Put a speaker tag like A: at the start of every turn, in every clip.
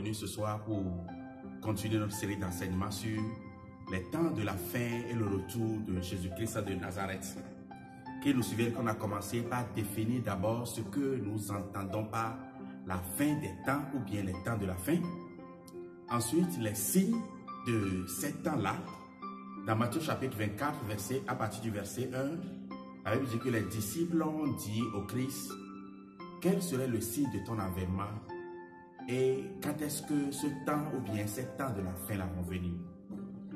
A: revenus ce soir pour continuer notre série d'enseignements sur les temps de la fin et le retour de Jésus-Christ de Nazareth. Qui nous souviennent qu'on a commencé par définir d'abord ce que nous entendons par la fin des temps ou bien les temps de la fin. Ensuite, les signes de ces temps-là. Dans Matthieu chapitre 24, à partir du verset 1, la Bible dit que les disciples ont dit au Christ, quel serait le signe de ton avènement et quand est-ce que ce temps ou bien ces temps de la fin là vont venir?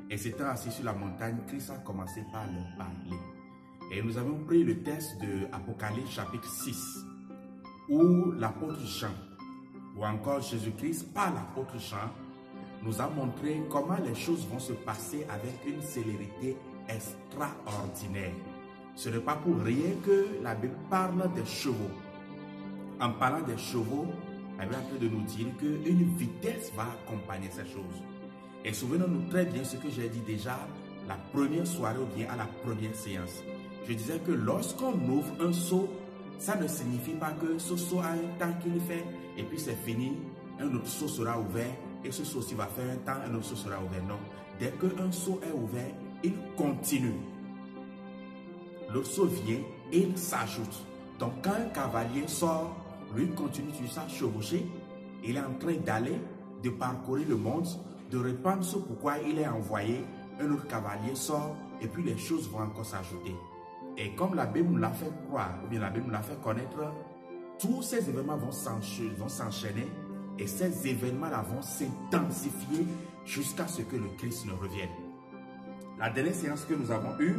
A: Et s'étant assis sur la montagne, Christ a commencé par leur parler. Et nous avons pris le texte de Apocalypse chapitre 6, où l'apôtre Jean, ou encore Jésus-Christ par l'apôtre Jean, nous a montré comment les choses vont se passer avec une célérité extraordinaire. Ce n'est pas pour rien que la Bible parle des chevaux. En parlant des chevaux, la Bible est en train de nous dire qu'une vitesse va accompagner ces choses. Et souvenons-nous très bien ce que j'ai dit déjà la première soirée ou bien à la première séance. Je disais que lorsqu'on ouvre un seau, ça ne signifie pas que ce seau a un temps qu'il fait et puis c'est fini, un autre seau sera ouvert et ce seau aussi va faire un temps, un autre seau sera ouvert. Non, dès qu'un seau est ouvert, il continue. L'autre seau vient et il s'ajoute. Donc quand un cavalier sort, lui continue sur sa chevauchée, il est en train d'aller, de parcourir le monde, de répandre ce pourquoi il est envoyé, un autre cavalier sort et puis les choses vont encore s'ajouter. Et comme la Bible nous l'a fait croire, ou bien la Bible nous l'a fait connaître, tous ces événements vont s'enchaîner et ces événements-là vont s'intensifier jusqu'à ce que le Christ ne revienne. La dernière séance que nous avons eue,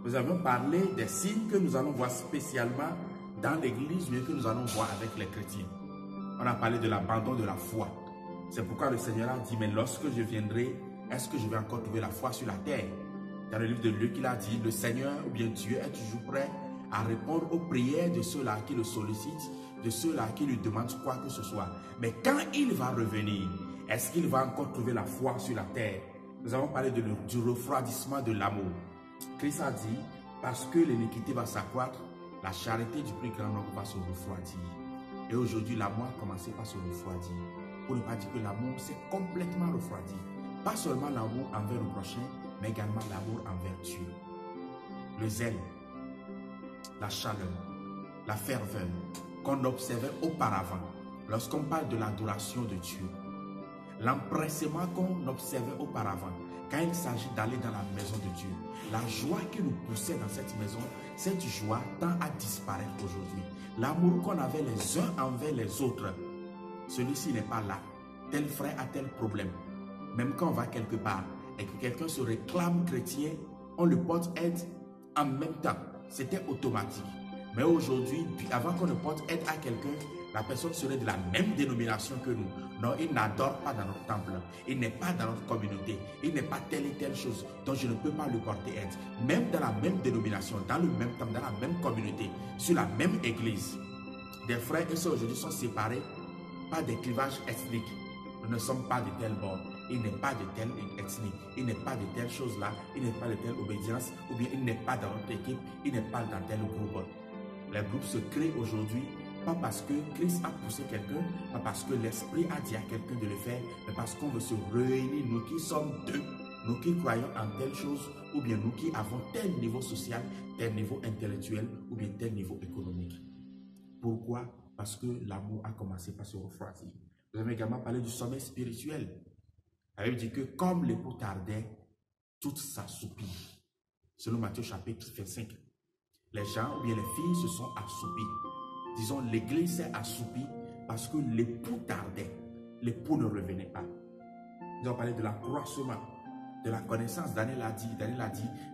A: nous avons parlé des signes que nous allons voir spécialement dans l'église, mais que nous allons voir avec les chrétiens. On a parlé de l'abandon de la foi. C'est pourquoi le Seigneur a dit, mais lorsque je viendrai, est-ce que je vais encore trouver la foi sur la terre? Dans le livre de Luc, il a dit, le Seigneur, ou bien Dieu, est toujours prêt à répondre aux prières de ceux-là qui le sollicitent, de ceux-là qui lui demandent quoi que ce soit. Mais quand il va revenir, est-ce qu'il va encore trouver la foi sur la terre? Nous avons parlé du refroidissement de l'amour. Christ a dit, parce que l'iniquité va s'accroître, la charité du plus grand nombre va se refroidir. Et aujourd'hui, l'amour a commencé par se refroidir. Pour ne pas dire que l'amour s'est complètement refroidi. Pas seulement l'amour envers le prochain, mais également l'amour envers Dieu. Le zèle, la chaleur, la ferveur qu'on observait auparavant lorsqu'on parle de l'adoration de Dieu. L'empressement qu'on observait auparavant quand il s'agit d'aller dans la maison de Dieu. La joie qui nous poussait dans cette maison, cette joie tend à disparaître aujourd'hui. L'amour qu'on avait les uns envers les autres, celui-ci n'est pas là. Tel frère a tel problème. Même quand on va quelque part et que quelqu'un se réclame chrétien, on le porte aide en même temps. C'était automatique. Mais aujourd'hui, avant qu'on ne porte aide à quelqu'un, la personne serait de la même dénomination que nous. Non, il n'adore pas dans notre temple. Il n'est pas dans notre communauté. Il n'est pas telle et telle chose. Donc je ne peux pas lui porter aide. Même dans la même dénomination, dans le même temple, dans la même communauté, sur la même église. Des frères et sœurs aujourd'hui sont séparés par des clivages ethniques. Nous ne sommes pas de tel bord. Il n'est pas de telle ethnie. Il n'est pas de telle chose-là. Il n'est pas de telle obédience. Ou bien il n'est pas dans notre équipe. Il n'est pas dans tel groupe. Les groupes se créent aujourd'hui, pas parce que Christ a poussé quelqu'un, pas parce que l'Esprit a dit à quelqu'un de le faire, mais parce qu'on veut se réunir, nous qui sommes deux, nous qui croyons en telle chose, ou bien nous qui avons tel niveau social, tel niveau intellectuel, ou bien tel niveau économique. Pourquoi? Parce que l'amour a commencé par se refroidir. Nous avons également parlé du sommeil spirituel. La Bible dit que comme l'époux tardait, tout s'assoupit. Selon Matthieu chapitre 5. Les gens ou bien les filles se sont assoupis. Disons, l'église s'est assoupie parce que l'époux tardait. L'époux ne revenait pas. Nous avons parlé de l'accroissement, de la connaissance. Daniel a dit,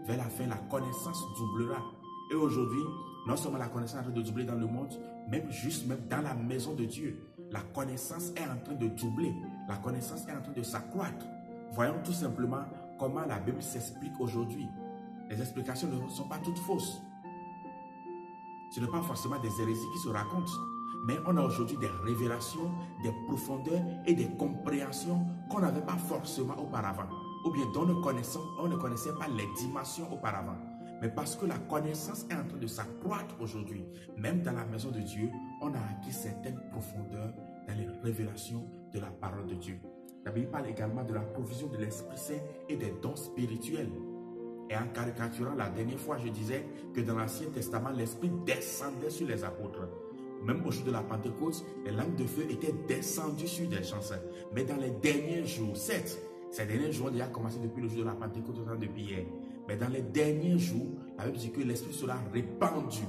A: vers la fin, la connaissance doublera. Et aujourd'hui, non seulement la connaissance est en train de doubler dans le monde, même dans la maison de Dieu, la connaissance est en train de doubler. La connaissance est en train de s'accroître. Voyons tout simplement comment la Bible s'explique aujourd'hui. Les explications ne sont pas toutes fausses. Ce n'est pas forcément des hérésies qui se racontent, mais on a aujourd'hui des révélations, des profondeurs et des compréhensions qu'on n'avait pas forcément auparavant, ou bien dont on ne connaissait pas les dimensions auparavant. Mais parce que la connaissance est en train de s'accroître aujourd'hui, même dans la maison de Dieu, on a acquis certaines profondeurs dans les révélations de la parole de Dieu. La Bible parle également de la provision de l'Esprit Saint et des dons spirituels. Et en caricaturant, la dernière fois, je disais que dans l'Ancien Testament, l'Esprit descendait sur les apôtres. Même au jour de la Pentecôte, les langues de feu étaient descendues sur des gens. Mais dans les derniers jours, certes, ces derniers jours ont déjà commencé depuis le jour de la Pentecôte, autant depuis hier. Mais dans les derniers jours, la Bible dit que l'Esprit sera répandu.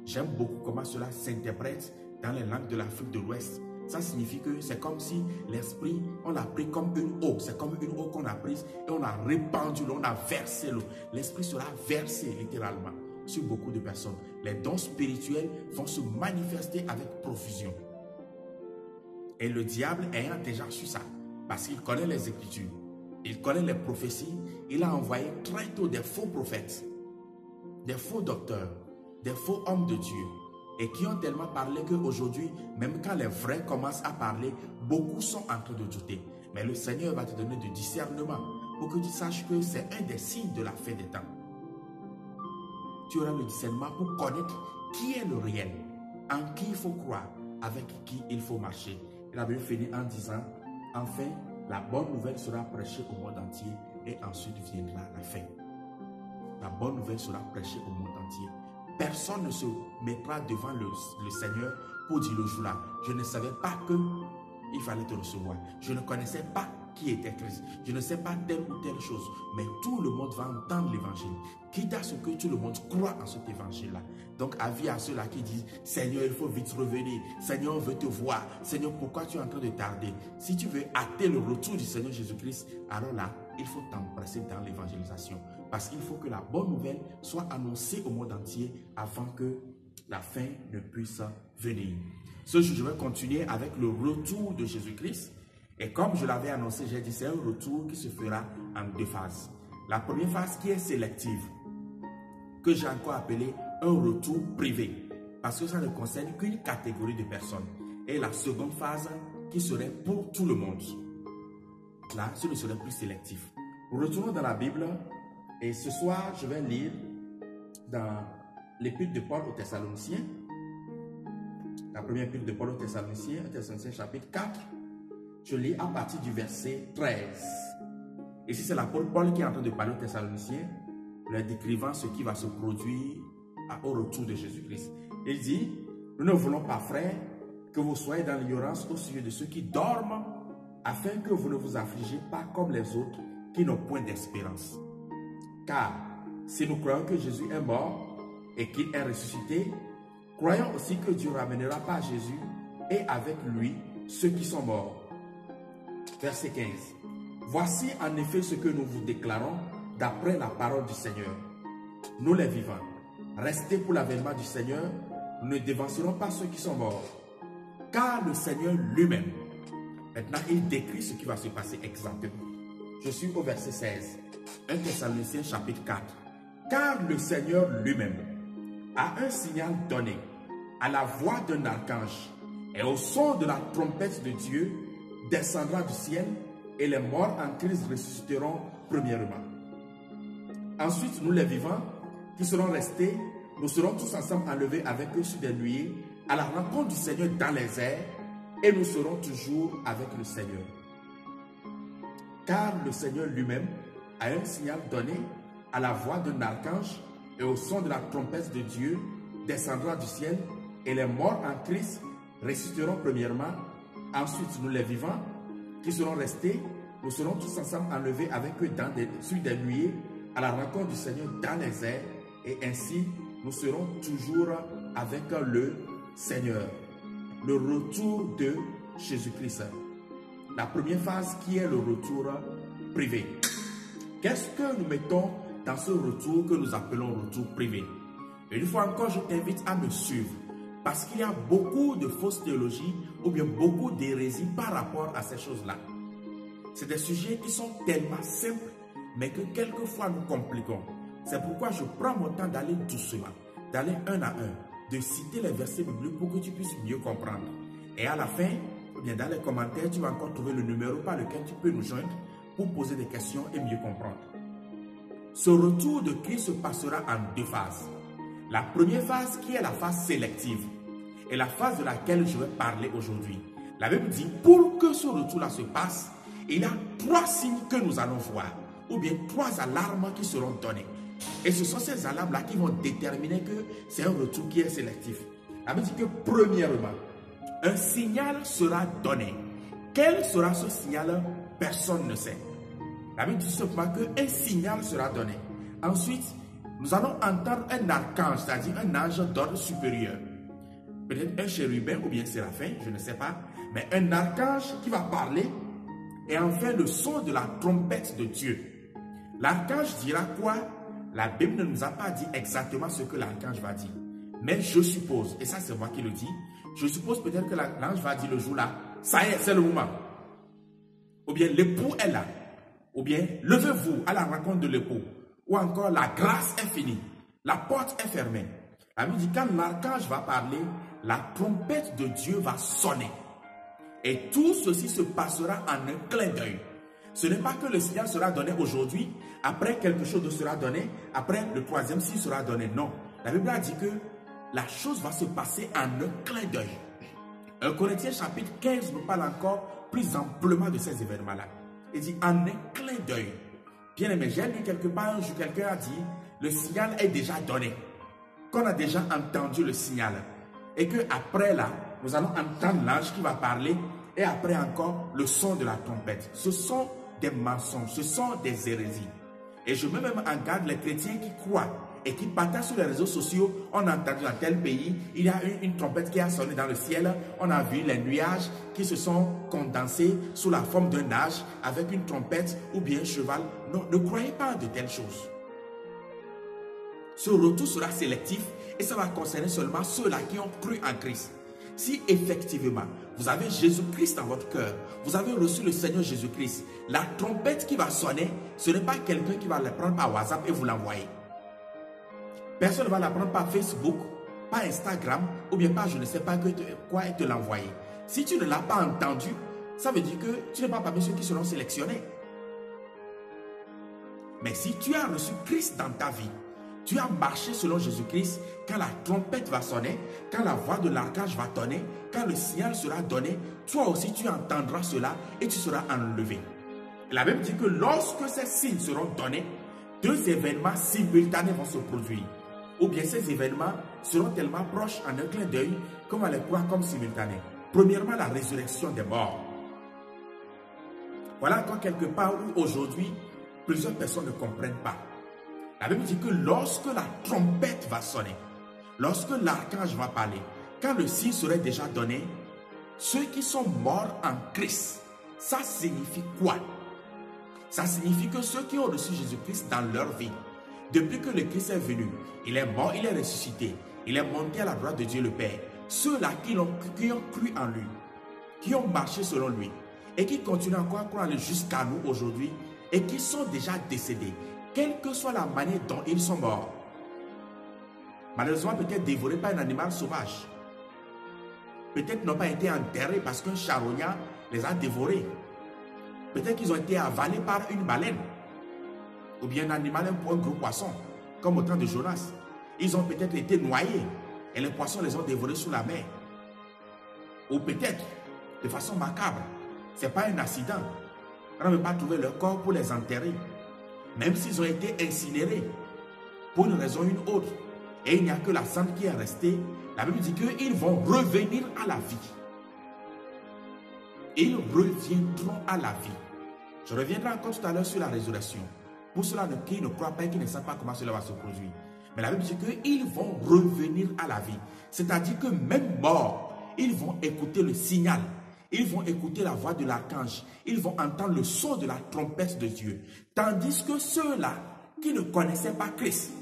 A: J'aime beaucoup comment cela s'interprète dans les langues de l'Afrique de l'Ouest. Ça signifie que c'est comme si l'Esprit, on l'a pris comme une eau. C'est comme une eau qu'on a prise et on a répandu l'eau, on a versé l'eau. L'Esprit sera versé littéralement sur beaucoup de personnes. Les dons spirituels vont se manifester avec profusion. Et le diable ayant déjà su ça, parce qu'il connaît les Écritures, il connaît les prophéties, il a envoyé très tôt des faux prophètes, des faux docteurs, des faux hommes de Dieu, et qui ont tellement parlé qu'aujourd'hui, même quand les vrais commencent à parler, beaucoup sont en train de douter. Mais le Seigneur va te donner du discernement pour que tu saches que c'est un des signes de la fin des temps. Tu auras le discernement pour connaître qui est le réel, en qui il faut croire, avec qui il faut marcher. Et la Bible finit en disant, enfin, la bonne nouvelle sera prêchée au monde entier et ensuite viendra la fin. La bonne nouvelle sera prêchée au monde entier. Personne ne se mettra devant le Seigneur pour dire le jour-là, je ne savais pas qu'il fallait te recevoir. Je ne connaissais pas qui était Christ. Je ne sais pas telle ou telle chose. Mais tout le monde va entendre l'évangile. Quitte à ce que tout le monde croit en cet évangile-là. Donc avis à ceux-là qui disent, Seigneur, il faut vite revenir. Seigneur, on veut te voir. Seigneur, pourquoi tu es en train de tarder? Si tu veux hâter le retour du Seigneur Jésus-Christ, alors là, il faut t'empresser dans l'évangélisation. Parce qu'il faut que la bonne nouvelle soit annoncée au monde entier avant que la fin ne puisse venir. Ce jour, je vais continuer avec le retour de Jésus-Christ. Et comme je l'avais annoncé, j'ai dit c'est un retour qui se fera en deux phases. La première phase qui est sélective, que j'ai encore appelé un retour privé, parce que ça ne concerne qu'une catégorie de personnes. Et la seconde phase qui serait pour tout le monde. Là, ce ne serait plus sélectif. Retournons dans la Bible. Et ce soir, je vais lire dans l'épître de Paul aux Thessaloniciens, la première épître de Paul aux Thessaloniciens, chapitre 4. Je lis à partir du verset 13. Ici, c'est l'apôtre Paul qui est en train de parler aux Thessaloniciens, leur décrivant ce qui va se produire au retour de Jésus-Christ. Il dit, nous ne voulons pas, frères, que vous soyez dans l'ignorance au sujet de ceux qui dorment, afin que vous ne vous affligez pas comme les autres qui n'ont point d'espérance. Car si nous croyons que Jésus est mort et qu'il est ressuscité, croyons aussi que Dieu ramènera par Jésus et avec lui ceux qui sont morts. Verset 15. Voici en effet ce que nous vous déclarons d'après la parole du Seigneur. Nous les vivants, restez pour l'avènement du Seigneur, nous ne dévancerons pas ceux qui sont morts. Car le Seigneur lui-même, maintenant il décrit ce qui va se passer exactement. Je suis au verset 16. 1 Thessaloniciens chapitre 4. Car le Seigneur lui-même a un signal donné à la voix d'un archange et au son de la trompette de Dieu descendra du ciel et les morts en Christ ressusciteront premièrement. Ensuite, nous les vivants qui serons restés, nous serons tous ensemble enlevés avec eux sur des nuées à la rencontre du Seigneur dans les airs et nous serons toujours avec le Seigneur. Car le Seigneur lui-même a un signal donné à la voix d'un archange et au son de la trompette de Dieu descendra du ciel et les morts en Christ ressusciteront premièrement. Ensuite, nous les vivants qui serons restés, nous serons tous ensemble enlevés avec eux sur des nuées à la rencontre du Seigneur dans les airs et ainsi nous serons toujours avec le Seigneur. Le retour de Jésus-Christ. La première phase qui est le retour privé. Qu'est-ce que nous mettons dans ce retour que nous appelons retour privé? Et une fois encore, je t'invite à me suivre parce qu'il y a beaucoup de fausses théologies ou bien beaucoup d'hérésies par rapport à ces choses-là. C'est des sujets qui sont tellement simples, mais que quelquefois nous compliquons. C'est pourquoi je prends mon temps d'aller doucement, d'aller un à un, de citer les versets bibliques pour que tu puisses mieux comprendre. Et à la fin, ou bien dans les commentaires, tu vas encore trouver le numéro par lequel tu peux nous joindre pour poser des questions et mieux comprendre. Ce retour de Christ se passera en deux phases. La première phase qui est la phase sélective est la phase de laquelle je vais parler aujourd'hui. La Bible dit, pour que ce retour-là se passe, il y a 3 signes que nous allons voir, ou bien 3 alarmes qui seront données. Et ce sont ces alarmes-là qui vont déterminer que c'est un retour qui est sélectif. La Bible dit que premièrement, un signal sera donné. Quel sera ce signal? Personne ne sait. La Bible dit simplement qu'un signal sera donné. Ensuite, nous allons entendre un archange, c'est-à-dire un ange d'ordre supérieur. Peut-être un chérubin ou bien séraphin, je ne sais pas. Mais un archange qui va parler. Et enfin, le son de la trompette de Dieu. L'archange dira quoi? La Bible ne nous a pas dit exactement ce que l'archange va dire. Mais je suppose, et ça c'est moi qui le dis, je suppose peut-être que l'ange va dire le jour-là, ça y est, c'est le moment. Ou bien l'époux est là. Ou bien levez-vous à la rencontre de l'époux. Ou encore la grâce est finie. La porte est fermée. La Bible dit quand l'archange va parler, la trompette de Dieu va sonner. Et tout ceci se passera en un clin d'œil. Ce n'est pas que le signal sera donné aujourd'hui, après quelque chose de sera donné, après le 3e signe sera donné. Non. La Bible a dit que la chose va se passer en un clin d'œil. 1 Corinthiens chapitre 15 nous parle encore plus amplement de ces événements-là. Il dit en un clin d'œil. Bien aimé, j'ai lu quelque part un jour, quelqu'un a dit, le signal est déjà donné. Qu'on a déjà entendu le signal. Et qu'après là, nous allons entendre l'ange qui va parler et après encore le son de la trompette. Ce sont des mensonges, ce sont des hérésies. Et je mets même en garde les chrétiens qui croient et qui partagent sur les réseaux sociaux. On a entendu dans tel pays, il y a une trompette qui a sonné dans le ciel. On a vu les nuages qui se sont condensés sous la forme d'un âge avec une trompette ou bien un cheval. Non, ne croyez pas de telles choses. Ce retour sera sélectif et ça va concerner seulement ceux-là qui ont cru en Christ. Si effectivement, vous avez Jésus-Christ dans votre cœur, vous avez reçu le Seigneur Jésus-Christ, la trompette qui va sonner, ce n'est pas quelqu'un qui va la prendre par WhatsApp et vous l'envoyer. Personne ne va la prendre par Facebook, par Instagram, ou bien par je ne sais pas quoi et te l'envoyer. Si tu ne l'as pas entendu, ça veut dire que tu n'es pas parmi ceux qui seront sélectionnés. Mais si tu as reçu Christ dans ta vie, tu as marché selon Jésus-Christ, quand la trompette va sonner, quand la voix de l'archange va tonner, quand le signal sera donné, toi aussi tu entendras cela et tu seras enlevé. La Bible dit que lorsque ces signes seront donnés, 2 événements simultanés vont se produire. Ou bien ces événements seront tellement proches en un clin d'œil qu'on va les croire comme simultanés. Premièrement, la résurrection des morts. Voilà encore quelque part où aujourd'hui, plusieurs personnes ne comprennent pas. La Bible dit que lorsque la trompette va sonner, lorsque l'archange va parler, quand le signe serait déjà donné, ceux qui sont morts en Christ, ça signifie quoi? Ça signifie que ceux qui ont reçu Jésus-Christ dans leur vie, depuis que le Christ est venu, il est mort, il est ressuscité, il est monté à la droite de Dieu le Père, ceux-là qui ont cru en lui, qui ont marché selon lui, et qui continuent encore à croire jusqu'à nous aujourd'hui, et qui sont déjà décédés, quelle que soit la manière dont ils sont morts. Malheureusement, peut-être dévorés par un animal sauvage. Peut-être n'ont pas été enterrés parce qu'un charognard les a dévorés. Peut-être qu'ils ont été avalés par une baleine. Ou bien un animal, un gros poisson, comme au temps de Jonas. Ils ont peut-être été noyés et les poissons les ont dévorés sous la mer. Ou peut-être, de façon macabre, ce n'est pas un accident. On n'a même pas trouvé leur corps pour les enterrer. Même s'ils ont été incinérés, pour une raison ou une autre, et il n'y a que la cendre qui est restée, la Bible dit qu'ils vont revenir à la vie. Ils reviendront à la vie. Je reviendrai encore tout à l'heure sur la résurrection. Pour ceux-là qui ne croient pas et qui ne savent pas comment cela va se produire. Mais la Bible dit qu'ils vont revenir à la vie. C'est-à-dire que même morts, ils vont écouter le signal. Ils vont écouter la voix de l'archange. Ils vont entendre le son de la trompette de Dieu. Tandis que ceux-là qui ne connaissaient pas Christ,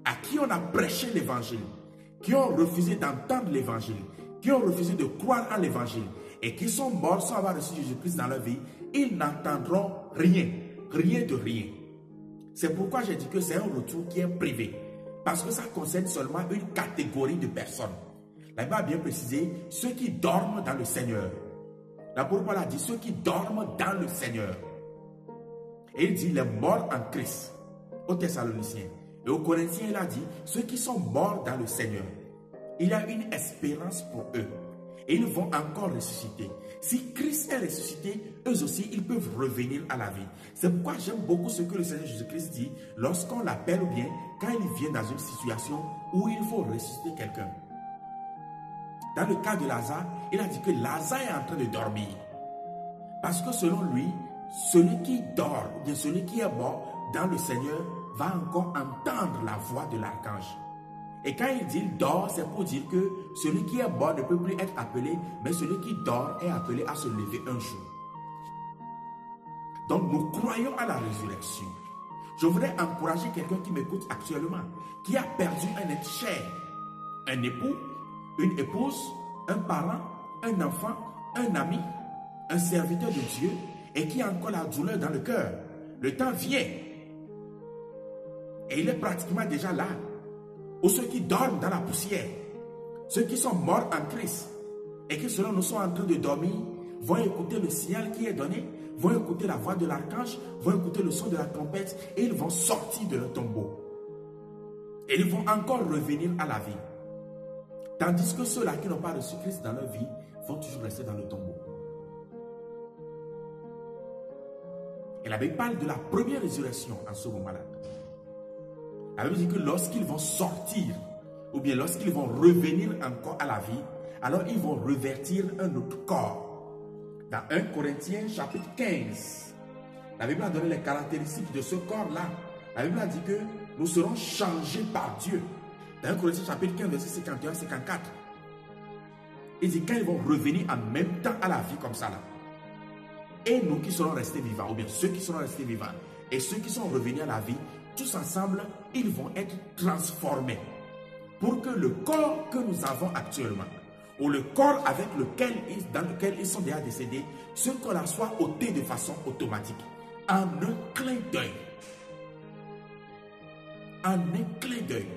A: à qui on a prêché l'évangile, qui ont refusé d'entendre l'évangile, qui ont refusé de croire en l'évangile et qui sont morts sans avoir reçu Jésus-Christ dans leur vie, ils n'entendront rien, rien de rien. C'est pourquoi j'ai dit que c'est un retour qui est privé, parce que ça concerne seulement une catégorie de personnes. La Bible a bien précisé, ceux qui dorment dans le Seigneur. L'apôtre Paul a dit, ceux qui dorment dans le Seigneur. Et il dit, les morts en Christ, aux Thessaloniciens. Et aux Corinthiens, il a dit, ceux qui sont morts dans le Seigneur. Il y a une espérance pour eux. et ils vont encore ressusciter. Si Christ est ressuscité, eux aussi, ils peuvent revenir à la vie. C'est pourquoi j'aime beaucoup ce que le Seigneur Jésus-Christ dit lorsqu'on l'appelle ou bien quand il vient dans une situation où il faut ressusciter quelqu'un. Dans le cas de Lazare, il a dit que Lazare est en train de dormir. Parce que selon lui, celui qui dort, ou bien celui qui est mort dans le Seigneur, va encore entendre la voix de l'archange. Et quand il dit dort, c'est pour dire que celui qui est mort ne peut plus être appelé, mais celui qui dort est appelé à se lever un jour. Donc nous croyons à la résurrection. Je voudrais encourager quelqu'un qui m'écoute actuellement, qui a perdu un être cher, un époux, une épouse, un parent, un enfant, un ami, un serviteur de Dieu, et qui a encore la douleur dans le cœur. Le temps vient, et il est pratiquement déjà là. Ou ceux qui dorment dans la poussière, ceux qui sont morts en Christ, et qui selon nous sont en train de dormir, vont écouter le signal qui est donné, vont écouter la voix de l'archange, vont écouter le son de la trompette, et ils vont sortir de leur tombeau. Et ils vont encore revenir à la vie. Tandis que ceux-là qui n'ont pas reçu Christ dans leur vie vont toujours rester dans le tombeau. Et la Bible parle de la première résurrection en ce moment-là. La Bible dit que lorsqu'ils vont sortir, ou bien lorsqu'ils vont revenir encore à la vie, alors ils vont revêtir un autre corps. Dans 1 Corinthiens chapitre 15, la Bible a donné les caractéristiques de ce corps-là. La Bible a dit que nous serons changés par Dieu. Dans 1 Corinthiens chapitre 15, verset 51-54. Il dit quand ils vont revenir en même temps à la vie comme ça là. Et nous qui serons restés vivants, ou bien ceux qui seront restés vivants, et ceux qui sont revenus à la vie, tous ensemble, ils vont être transformés. Pour que le corps que nous avons actuellement, ou le corps dans lequel ils sont déjà décédés, ce corps-là soit ôté de façon automatique. En un clin d'œil. En un clin d'œil.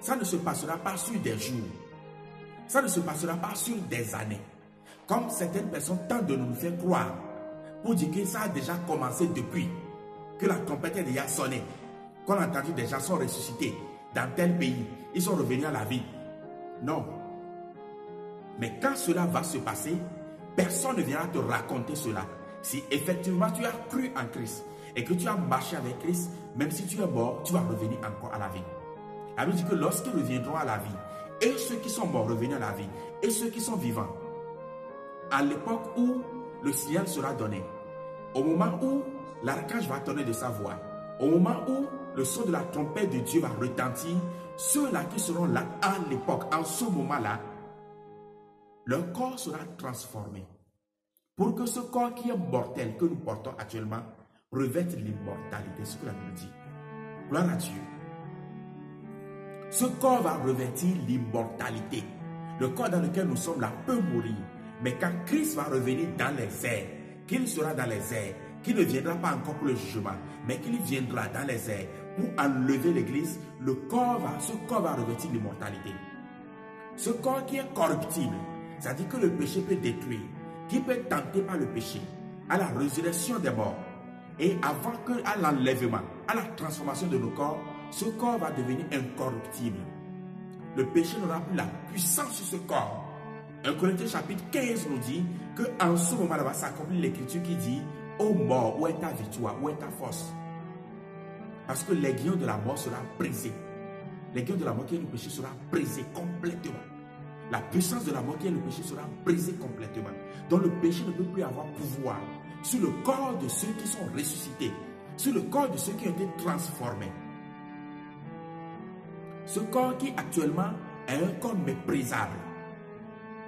A: Ça ne se passera pas sur des jours. Ça ne se passera pas sur des années. Comme certaines personnes tentent de nous faire croire, pour dire que ça a déjà commencé depuis, que la trompette est déjà sonnée, qu'on a entendu des gens sont ressuscités dans tel pays, ils sont revenus à la vie. Non. Mais quand cela va se passer, personne ne viendra te raconter cela. Si effectivement tu as cru en Christ et que tu as marché avec Christ, même si tu es mort, tu vas revenir encore à la vie. La Bible dit que lorsqu'ils reviendront à la vie, et ceux qui sont morts reviennent à la vie, et ceux qui sont vivants, à l'époque où le signal sera donné, au moment où l'archange va tonner de sa voix, au moment où le son de la trompette de Dieu va retentir, ceux-là qui seront là à l'époque, en ce moment-là, leur corps sera transformé. Pour que ce corps qui est mortel que nous portons actuellement revête l'immortalité, c'est ce que la Bible dit. Gloire à Dieu. Ce corps va revêtir l'immortalité. Le corps dans lequel nous sommes là peut mourir. Mais quand Christ va revenir dans les airs, qu'il sera dans les airs, qu'il ne viendra pas encore pour le jugement, mais qu'il viendra dans les airs pour enlever l'église, ce corps va revêtir l'immortalité. Ce corps qui est corruptible, c'est-à-dire que le péché peut détruire, qui peut être tenté par le péché, à la résurrection des morts, et avant qu'à l'enlèvement, à la transformation de nos corps, ce corps va devenir incorruptible. Le péché n'aura plus la puissance sur ce corps. 1 Corinthiens chapitre 15 nous dit qu'en ce moment-là va s'accomplir l'écriture qui dit « Ô mort, où est ta victoire, où est ta force ?» Parce que l'aiguillon de la mort sera brisé. L'aiguillon de la mort qui est le péché sera brisé complètement. La puissance de la mort qui est le péché sera brisée complètement. Donc le péché ne peut plus avoir pouvoir sur le corps de ceux qui sont ressuscités, sur le corps de ceux qui ont été transformés. Ce corps qui actuellement est un corps méprisable,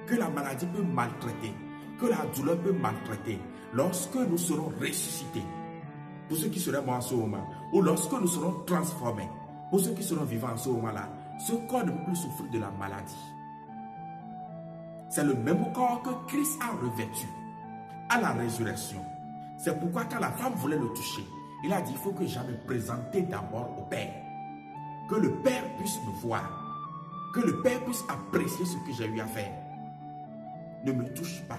A: que la maladie peut maltraiter, que la douleur peut maltraiter, lorsque nous serons ressuscités, pour ceux qui seraient morts en ce moment, ou lorsque nous serons transformés, pour ceux qui seront vivants en ce moment-là, ce corps ne peut plus souffrir de la maladie. C'est le même corps que Christ a revêtu à la résurrection. C'est pourquoi quand la femme voulait le toucher, il a dit, il faut que j'aille me présenter d'abord au Père. Que le Père puisse me voir. Que le Père puisse apprécier ce que j'ai eu à faire. Ne me touche pas.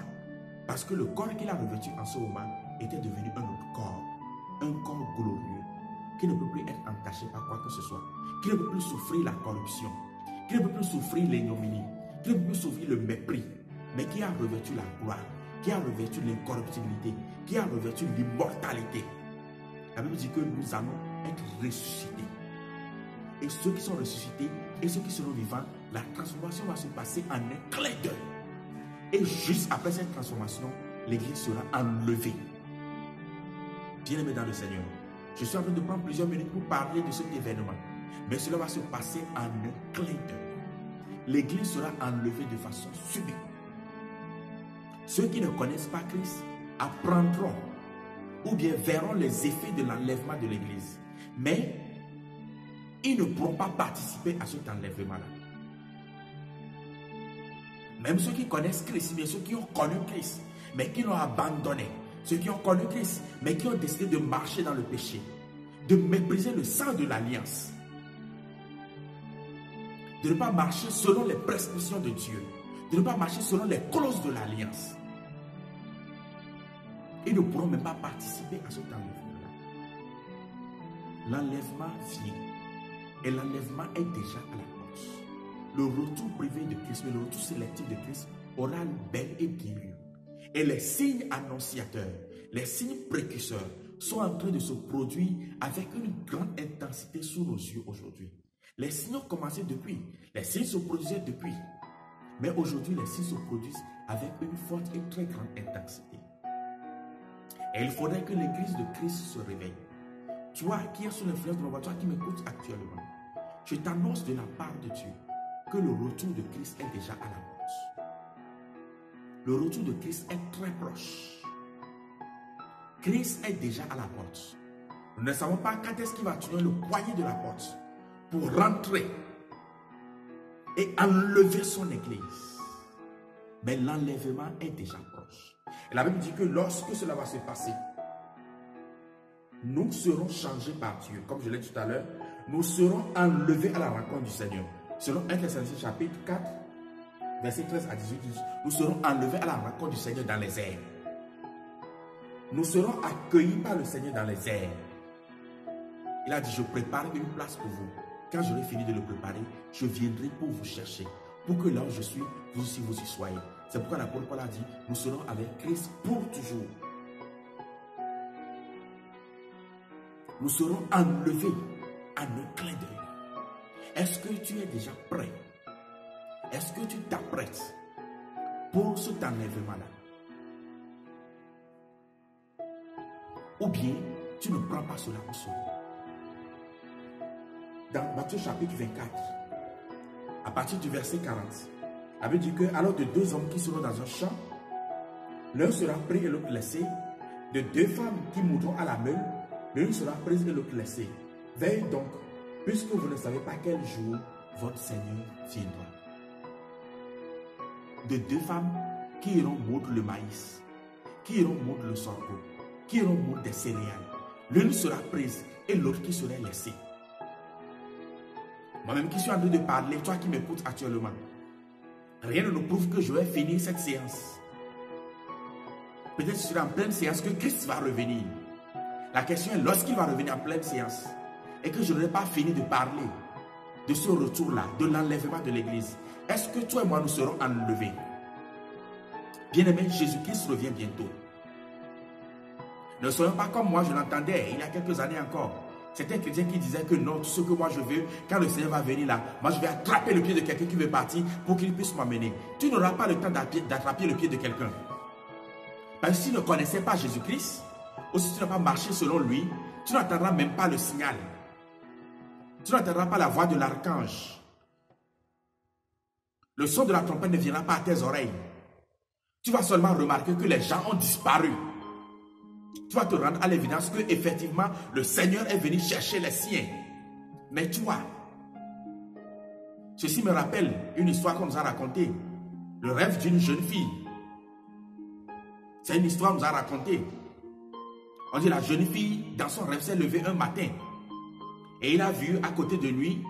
A: Parce que le corps qu'il a revêtu en ce moment était devenu un autre corps. Un corps glorieux. Qui ne peut plus être entaché par quoi que ce soit. Qui ne peut plus souffrir la corruption. Qui ne peut plus souffrir l'ignominie. qui peut sauver le mépris, mais qui a revêtu la gloire, qui a revêtu l'incorruptibilité, qui a revêtu l'immortalité. La Bible dit que nous allons être ressuscités. Et ceux qui sont ressuscités et ceux qui seront vivants, la transformation va se passer en un clin d'œil. Et juste après cette transformation, l'église sera enlevée. Bien-aimés dans le Seigneur, je suis en train de prendre plusieurs minutes pour parler de cet événement. Mais cela va se passer en un clin d'œil. L'église sera enlevée de façon subite. Ceux qui ne connaissent pas Christ apprendront ou bien verront les effets de l'enlèvement de l'église. Mais ils ne pourront pas participer à cet enlèvement-là. Même ceux qui connaissent Christ, mais ceux qui ont connu Christ, mais qui l'ont abandonné. Ceux qui ont connu Christ, mais qui ont décidé de marcher dans le péché, de mépriser le sang de l'alliance, de ne pas marcher selon les prescriptions de Dieu, de ne pas marcher selon les clauses de l'alliance. Ils ne pourront même pas participer à cet enlèvement-là. L'enlèvement vient. Et l'enlèvement est déjà à la porte. Le retour privé de Christ, mais le retour sélectif de Christ aura bel et bien lieu. Et les signes annonciateurs, les signes précurseurs sont en train de se produire avec une grande intensité sous nos yeux aujourd'hui. Les signes ont commencé depuis. Les signes se produisaient depuis. Mais aujourd'hui, les signes se produisent avec une forte et très grande intensité. Et il faudrait que l'église de Christ se réveille. Toi qui es sous l'influence de l'envoi, toi qui m'écoutes actuellement, je t'annonce de la part de Dieu que le retour de Christ est déjà à la porte. Le retour de Christ est très proche. Christ est déjà à la porte. Nous ne savons pas quand est-ce qu'il va tourner le poignet de la porte pour rentrer et enlever son église. Mais l'enlèvement est déjà proche. Et la Bible dit que lorsque cela va se passer, nous serons changés par Dieu. Comme je l'ai dit tout à l'heure, nous serons enlevés à la rencontre du Seigneur. Selon 1 Thessaloniciens chapitre 4, verset 13 à 18, nous serons enlevés à la rencontre du Seigneur dans les airs. Nous serons accueillis par le Seigneur dans les airs. Il a dit, je prépare une place pour vous. Quand j'aurai fini de le préparer, je viendrai pour vous chercher. Pour que là où je suis, vous aussi vous y soyez. C'est pourquoi l'apôtre Paul a dit, nous serons avec Christ pour toujours. Nous serons enlevés à un clin d'œil. Est-ce que tu es déjà prêt? Est-ce que tu t'apprêtes pour cet enlèvement-là? Ou bien, tu ne prends pas cela au sérieux. Dans Matthieu chapitre 24, à partir du verset 40, la Bible dit que alors de deux hommes qui seront dans un champ, l'un sera pris et l'autre laissé. De deux femmes qui mourront à la meule, l'une sera prise et l'autre laissée. Veillez donc, puisque vous ne savez pas quel jour votre Seigneur viendra. De deux femmes qui iront moudre le maïs, qui iront moudre le sorgho, qui iront moudre des céréales. L'une sera prise et l'autre qui sera laissée. Moi-même qui suis en train de parler, toi qui m'écoutes actuellement, rien ne nous prouve que je vais finir cette séance. Peut-être que je serai en pleine séance que Christ va revenir. La question est lorsqu'il va revenir en pleine séance et que je n'aurai pas fini de parler de ce retour-là, de l'enlèvement de l'église. Est-ce que toi et moi nous serons enlevés? Bien-aimé, Jésus-Christ revient bientôt. Ne soyons pas comme moi je l'entendais il y a quelques années encore. C'était un chrétien qui disait que non, tout ce que moi je veux, quand le Seigneur va venir là, moi je vais attraper le pied de quelqu'un qui veut partir pour qu'il puisse m'amener. Tu n'auras pas le temps d'attraper le pied de quelqu'un. Parce que si tu ne connaissais pas Jésus-Christ, ou si tu n'as pas marché selon lui, tu n'entendras même pas le signal. Tu n'entendras pas la voix de l'archange. Le son de la trompette ne viendra pas à tes oreilles. Tu vas seulement remarquer que les gens ont disparu. Tu vas te rendre à l'évidence que effectivement le Seigneur est venu chercher les siens. Mais toi, ceci me rappelle une histoire qu'on nous a racontée. Le rêve d'une jeune fille. C'est une histoire qu'on nous a racontée. On dit la jeune fille, dans son rêve, s'est levée un matin. Et il a vu à côté de lui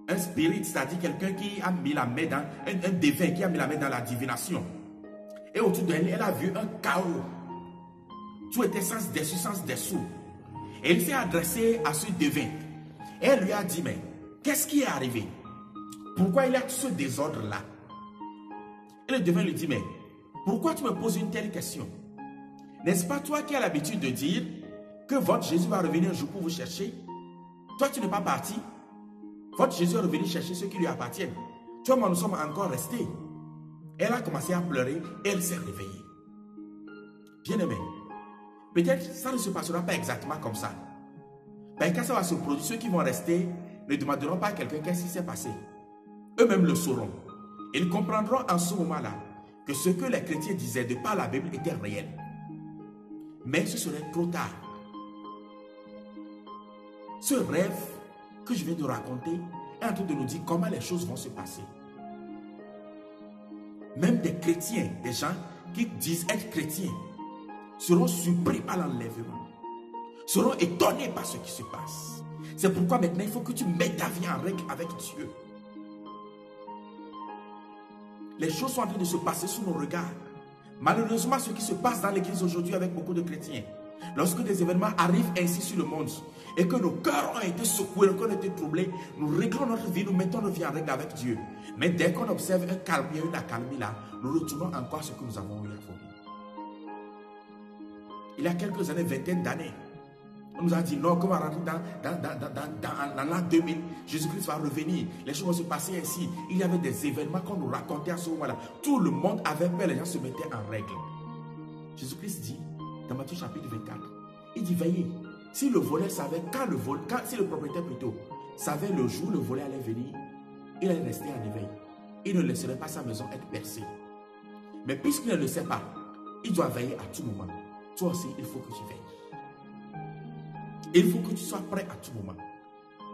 A: un spirit, c'est-à-dire quelqu'un qui a mis la main dans, un défunt qui a mis la main dans la divination. Et autour d'elle, elle a vu un chaos. Tout était sens dessus, sens dessous. Et il s'est adressé à ce devin. Et elle lui a dit, mais qu'est-ce qui est arrivé? pourquoi il y a ce désordre-là? Et le devin lui dit, mais pourquoi tu me poses une telle question? N'est-ce pas toi qui as l'habitude de dire que votre Jésus va revenir un jour pour vous chercher? Toi, tu n'es pas parti. Votre Jésus est revenu chercher ceux qui lui appartiennent. Toi, moi, nous sommes encore restés. Elle a commencé à pleurer et elle s'est réveillée. Bien-aimé, peut-être ça ne se passera pas exactement comme ça. Mais quand ça va se produire, ceux qui vont rester ne demanderont pas à quelqu'un qu'est-ce qui s'est passé. Eux-mêmes le sauront. Ils comprendront en ce moment-là que ce que les chrétiens disaient de par la Bible était réel. Mais ce serait trop tard. Ce rêve que je viens de raconter est en train de nous dire comment les choses vont se passer. Même des chrétiens, des gens qui disent être chrétiens, seront surpris par l'enlèvement, seront étonnés par ce qui se passe. C'est pourquoi maintenant il faut que tu mettes ta vie en règle avec Dieu. Les choses sont en train de se passer sous nos regards. Malheureusement, ce qui se passe dans l'église aujourd'hui avec beaucoup de chrétiens, lorsque des événements arrivent ainsi sur le monde et que nos cœurs ont été secoués, qu'on a été troublés, nous réglons notre vie, nous mettons nos vies en règle avec Dieu. Mais dès qu'on observe un calme, une accalmie là, nous retournons encore à ce que nous avons eu à faire. Il y a quelques années, vingtaine d'années, on nous a dit non, comment rentrer dans l'an 2000, Jésus-Christ va revenir, les choses vont se passer ainsi. Il y avait des événements qu'on nous racontait à ce moment-là. Tout le monde avait peur, les gens se mettaient en règle. Jésus-Christ dit, dans Matthieu chapitre 24, il dit, veillez, si le voleur savait si le propriétaire plutôt savait le jour où le voleur allait venir, il allait rester en éveil. Il ne laisserait pas sa maison être percée. Mais puisqu'il ne le sait pas, il doit veiller à tout moment. Toi aussi, il faut que tu veilles. Il faut que tu sois prêt à tout moment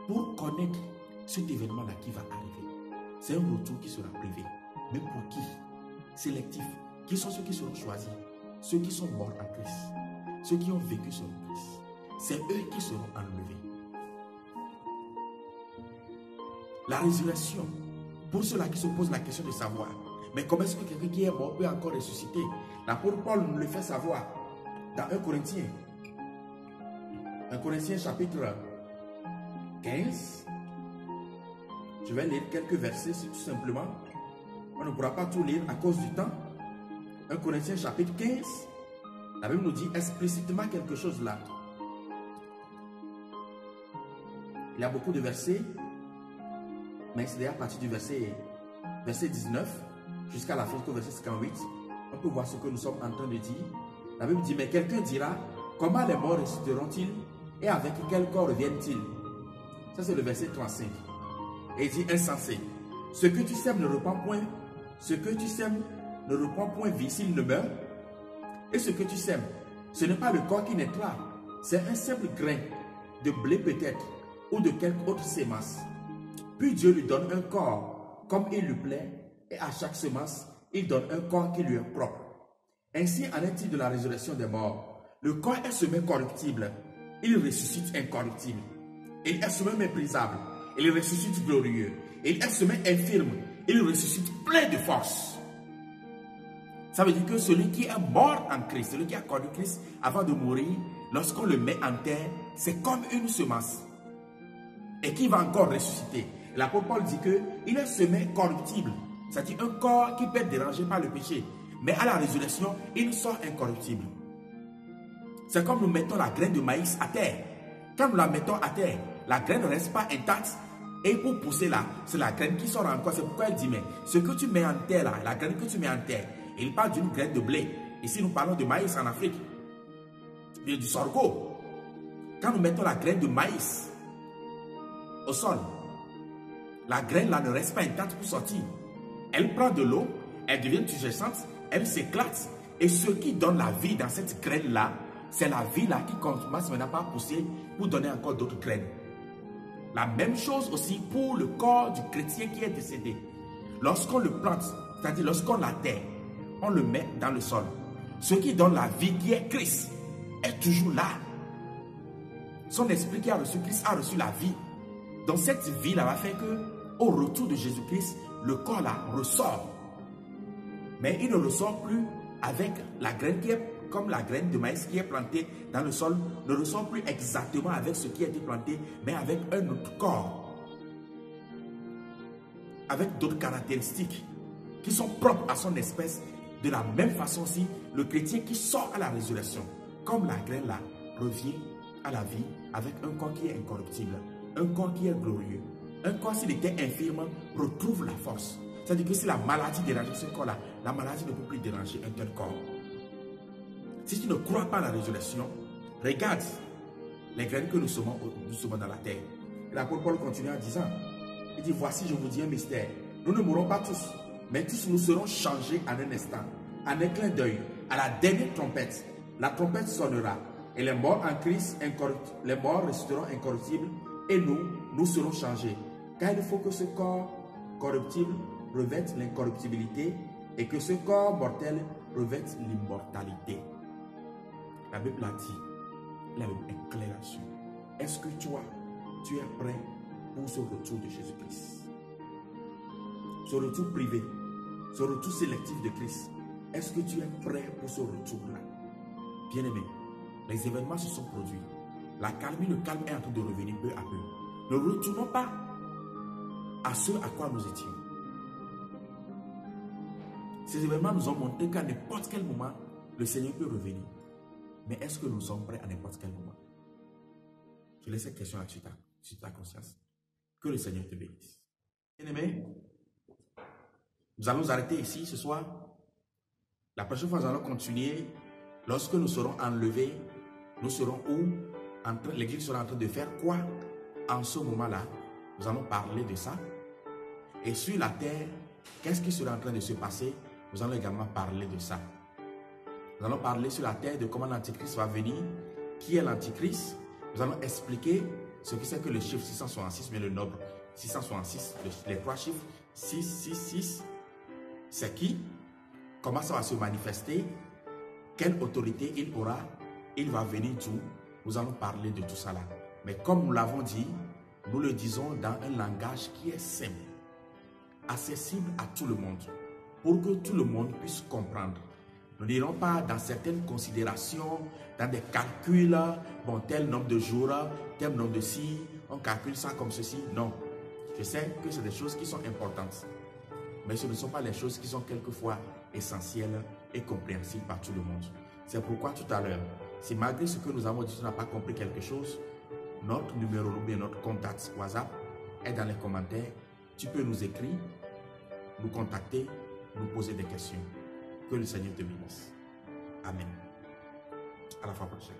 A: pour connaître cet événement-là qui va arriver. C'est un retour qui sera privé. Mais pour qui? Sélectif. Qui sont ceux qui seront choisis? Ceux qui sont morts en Christ. Ceux qui ont vécu sur le Christ. C'est eux qui seront enlevés. La résurrection, pour ceux-là qui se posent la question de savoir, mais comment est-ce que quelqu'un qui est mort peut encore ressusciter? L'apôtre Paul nous le fait savoir dans 1 Corinthiens. 1 Corinthiens chapitre 15. Je vais lire quelques versets tout simplement. On ne pourra pas tout lire à cause du temps. 1 Corinthiens chapitre 15. La Bible nous dit explicitement quelque chose là. Il y a beaucoup de versets, mais c'est à partir du verset 19 jusqu'à la fin du verset 58. On peut voir ce que nous sommes en train de dire. La Bible dit, mais quelqu'un dira, comment les morts ressusciteront-ils et avec quel corps reviennent-ils? Ça c'est le verset 35. Et il dit, insensé, ce que tu sèmes ne reprend point, vie s'il ne meurt. Et ce que tu sèmes, ce n'est pas le corps qui naîtra, c'est un simple grain de blé peut-être, ou de quelque autre sémence. Puis Dieu lui donne un corps comme il lui plaît, et à chaque semence, il donne un corps qui lui est propre. Ainsi en est-il de la résurrection des morts. Le corps est semé corruptible, il ressuscite incorruptible. Il est semé méprisable, il ressuscite glorieux. Il est semé infirme, il ressuscite plein de force. Ça veut dire que celui qui est mort en Christ, celui qui a connu Christ avant de mourir, lorsqu'on le met en terre, c'est comme une semence. Et qui va encore ressusciter. L'apôtre Paul dit qu'il est semé corruptible. C'est-à-dire un corps qui peut être dérangé par le péché. Mais à la résurrection, il sort incorruptible. C'est comme nous mettons la graine de maïs à terre. Quand nous la mettons à terre, la graine ne reste pas intacte. Et pour pousser là, c'est la graine qui sort encore. C'est pourquoi il dit, mais ce que tu mets en terre là, la graine que tu mets en terre, il parle d'une graine de blé. Ici, nous parlons de maïs en Afrique. Et du sorgho. Quand nous mettons la graine de maïs au sol, la graine là ne reste pas intacte pour sortir. Elle prend de l'eau, elle devient turgescente, elle s'éclate. Et ce qui donne la vie dans cette graine là, c'est la vie là qui commence maintenant par pousser pour donner encore d'autres graines. La même chose aussi pour le corps du chrétien qui est décédé. Lorsqu'on le plante, c'est-à-dire lorsqu'on l'enterre, on le met dans le sol. Ce qui donne la vie qui est Christ est toujours là. Son esprit qui a reçu Christ a reçu la vie. Donc cette vie-là va faire que, au retour de Jésus-Christ, le corps là ressort. Mais il ne ressort plus avec la graine qui est comme la graine de maïs qui est plantée dans le sol, ne ressort plus exactement avec ce qui a été planté, mais avec un autre corps. avec d'autres caractéristiques qui sont propres à son espèce. De la même façon aussi, le chrétien qui sort à la résurrection, comme la graine là, revient à la vie avec un corps qui est incorruptible, un corps qui est glorieux. Un corps, s'il était infirme, retrouve la force. C'est-à-dire que si la maladie dérangeait ce corps-là, la maladie ne peut plus déranger un tel corps. Si tu ne crois pas à la résurrection, regarde les graines que nous semons dans la terre. Et l'apôtre Paul continue en disant, il dit, voici, je vous dis un mystère. Nous ne mourrons pas tous, mais tous nous serons changés en un instant, en un clin d'œil, à la dernière trompette. La trompette sonnera, et les morts en Christ, les morts resteront incorruptibles, et nous serons changés. Car il faut que ce corps corruptible revête l'incorruptibilité, et que ce corps mortel revête l'immortalité. La Bible a dit, la Bible est claire là-dessus. Est-ce que toi, tu es prêt pour ce retour de Jésus-Christ? Ce retour privé, ce retour sélectif de Christ. Est-ce que tu es prêt pour ce retour-là? Bien-aimé, les événements se sont produits. La calmie, le calme est en train de revenir peu à peu. Ne retournons pas à ce à quoi nous étions. Ces événements nous ont montré qu'à n'importe quel moment, le Seigneur peut revenir. Mais est-ce que nous sommes prêts à n'importe quel moment? Je laisse cette question-là sur ta conscience. Que le Seigneur te bénisse. Bien-aimé, nous allons nous arrêter ici ce soir. La prochaine fois, nous allons continuer. Lorsque nous serons enlevés, nous serons où? L'Église sera en train de faire quoi? En ce moment-là, nous allons parler de ça. Et sur la terre, qu'est-ce qui sera en train de se passer? Nous allons également parler de ça. Nous allons parler sur la terre de comment l'Antichrist va venir, qui est l'Antichrist. Nous allons expliquer ce que c'est que le chiffre 666, mais le nombre 666, les trois chiffres, 666, c'est qui? Comment ça va se manifester? Quelle autorité il aura? Il va venir d'où? Nous allons parler de tout ça là. Mais comme nous l'avons dit, nous le disons dans un langage qui est simple, accessible à tout le monde, pour que tout le monde puisse comprendre. Nous n'irons pas dans certaines considérations, dans des calculs, bon, tel nombre de jours, tel nombre de si, on calcule ça comme ceci. Non, je sais que c'est des choses qui sont importantes, mais ce ne sont pas les choses qui sont quelquefois essentielles et compréhensibles par tout le monde. C'est pourquoi tout à l'heure, si malgré ce que nous avons dit, tu n'as pas compris quelque chose, notre numéro ou bien notre contact WhatsApp est dans les commentaires. Tu peux nous écrire, nous contacter, nous poser des questions. Que le Seigneur te bénisse. Amen. À la fois prochaine.